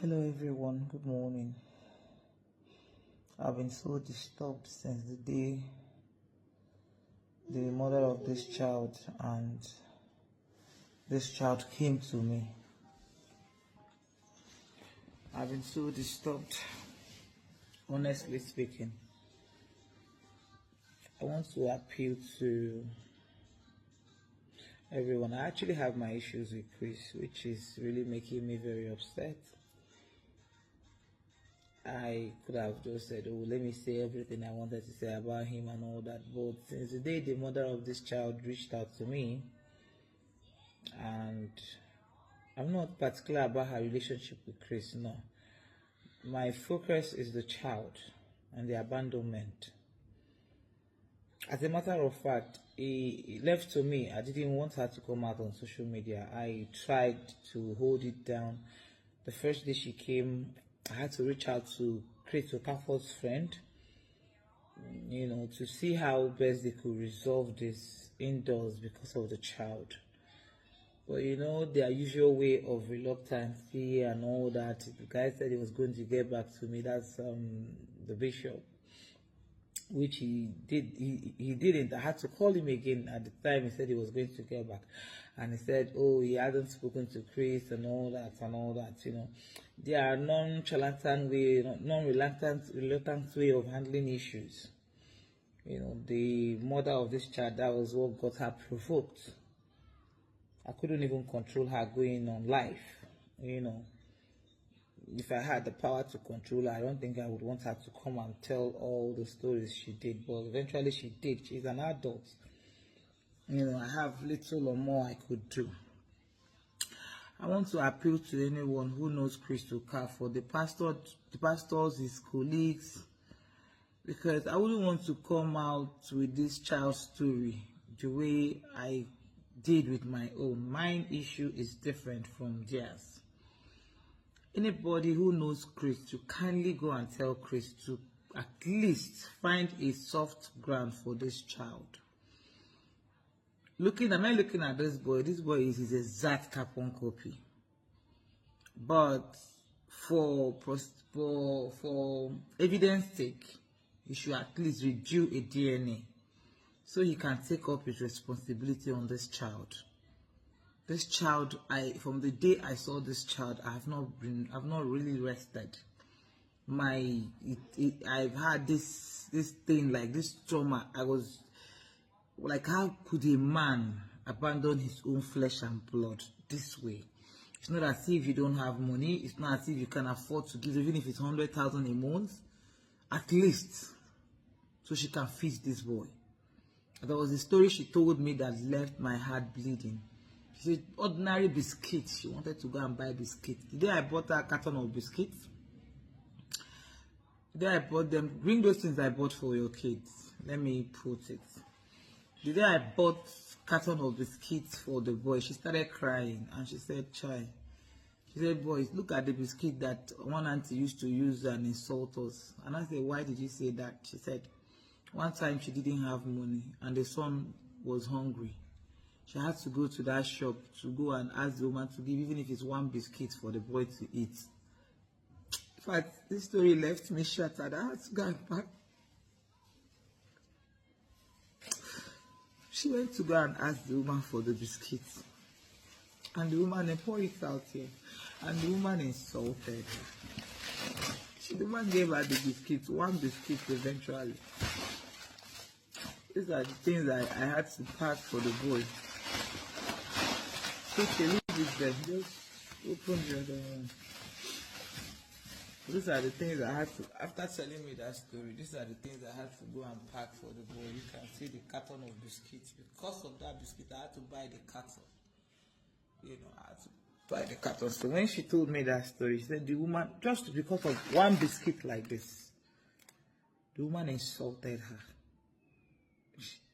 Hello everyone, good morning. I've been so disturbed since the day the mother of this child and this child came to me. I've been so disturbed, honestly speaking. I want to appeal to everyone. I actually have my issues with Chris, which is really making me very upset. I could have just said, oh, let me say everything I wanted to say about him and all that. But since the day the mother of this child reached out to me, and I'm not particular about her relationship with Chris, no. My focus is the child and the abandonment. As a matter of fact, he left to me. I didn't want her to come out on social media. I tried to hold it down. The first day she came, I had to reach out to okafor's friend, to see how best they could resolve this indoors because of the child. But their usual way of reluctancy and all that. The guy said he was going to get back to me. That's the bishop, which he did. He didn't. I had to call him again. At the time, he said he was going to get back, and he said, "Oh, he hadn't spoken to Chris and all that and all that." There are reluctant way of handling issues. The mother of this child, that was what got her provoked. I couldn't even control her going on live. If I had the power to control her, I don't think I would want her to come and tell all the stories she did. But eventually she did. She's an adult. I have little or more I could do. I want to appeal to anyone who knows Chris Okafor, the pastors, his colleagues, because I wouldn't want to come out with this child's story the way I did with my own. My issue is different from theirs. Anybody who knows Chris, to kindly go and tell Chris to at least find a soft ground for this child. I'm not looking at this boy. This boy is his exact carbon copy. But for evidence sake, he should at least redo a DNA so he can take up his responsibility on this child. This child, from the day I saw this child, I've not really rested. I've had this thing, like this trauma. I was like, how could a man abandon his own flesh and blood this way? It's not as if you don't have money. It's not as if you can afford to give, even if it's 100,000 a month, at least, so she can feed this boy. There was a story she told me that left my heart bleeding. She said, ordinary biscuits. She wanted to go and buy biscuits. The day I bought her a carton of biscuits, the day I bought them, bring those things I bought for your kids. Let me put it. The day I bought carton of biscuits for the boy, she started crying and she said, "Chai." She said, "Boys, look at the biscuit that one auntie used to use and insult us." And I said, "Why did you say that?" She said, one time she didn't have money and the son was hungry. She had to go to that shop to go and ask the woman to give, even if it's one biscuit, for the boy to eat. In fact, this story left me shattered. I had to go and pack. She went to go and ask the woman for the biscuits. And the woman poured it out here. And the woman insulted her. The woman gave her the biscuit, one biscuit eventually. These are the things that I had to pack for the boy. So she leave it there. Just open the other one. These are the things I had to, after telling me that story, these are the things I had to go and pack for the boy. You can see the carton of biscuits. Because of that biscuit, I had to buy the carton. I had to buy the carton. So when she told me that story, she said the woman, just because of one biscuit like this, the woman insulted her.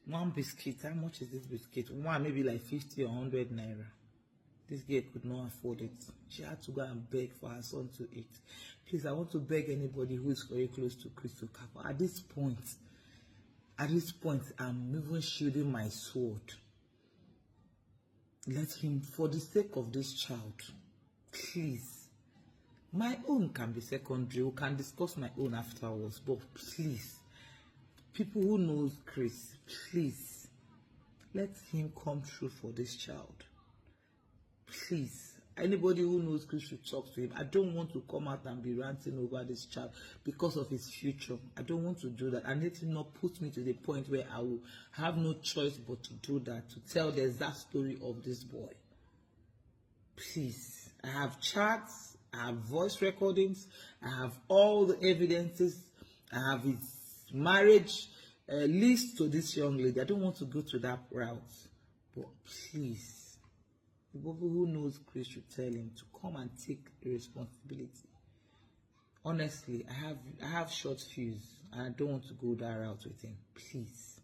One biscuit, how much is this biscuit? One, maybe like 50 or 100 naira. This girl could not afford it. She had to go and beg for her son to eat. Please, I want to beg anybody who is very close to Chris Okafor. At this point, I'm even shielding my sword. Let him, for the sake of this child, please, My own can be secondary. We can discuss my own afterwards. But please, people who knows Chris, please, let him come through for this child. Please. Anybody who knows Chris should talk to him. I don't want to come out and be ranting over this child because of his future. I don't want to do that. And let him not put me to the point where I will have no choice but to do that, to tell the exact story of this boy. Please. I have chats, I have voice recordings, I have all the evidences, I have his marriage list to this young lady. I don't want to go to that route. But please. The people who knows Chris should tell him to come and take the responsibility. Honestly, I have short fuse and I don't want to go that route with him. Please.